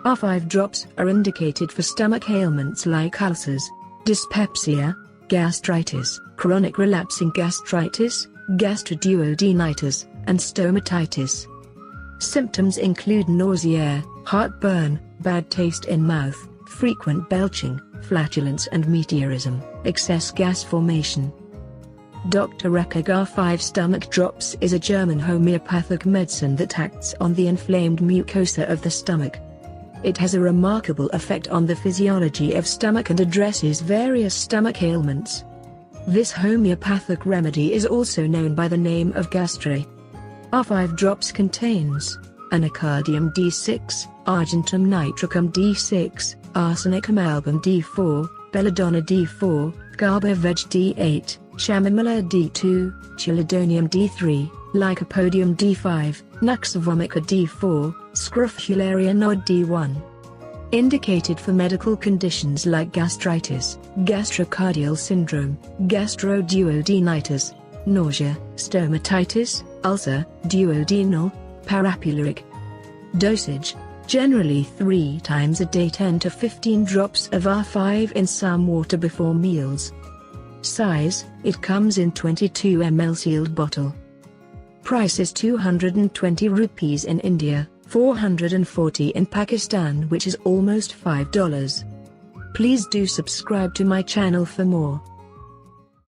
R5 drops are indicated for stomach ailments like ulcers, dyspepsia, gastritis, chronic relapsing gastritis, gastroduodenitis, and stomatitis. Symptoms include nausea, heartburn, bad taste in mouth, frequent belching, flatulence and meteorism, excess gas formation. Dr.Reckeweg R5 Stomach Drops is a German homeopathic medicine that acts on the inflamed mucosa of the stomach. It has a remarkable effect on the physiology of stomach and addresses various stomach ailments. This homeopathic remedy is also known by the name of Gastri. R5 drops contains Anacardium D6, Argentum nitricum D6, Arsenicum album D4, Belladonna D4, Carbo Veg D8, Chamomilla D2, Chelidonium D3, Lycopodium D5, Nux vomica D4, Scrofularia nod D1. Indicated for medical conditions like gastritis, gastrocardial syndrome, gastroduodenitis, nausea, stomatitis, ulcer, duodenal, parapyloric. Dosage: generally 3 times a day, 10 to 15 drops of R5 in some water before meals. Size: it comes in 22 ml sealed bottle. Price is 220 rupees in India, 440 in Pakistan, which is almost $5. Please do subscribe to my channel for more.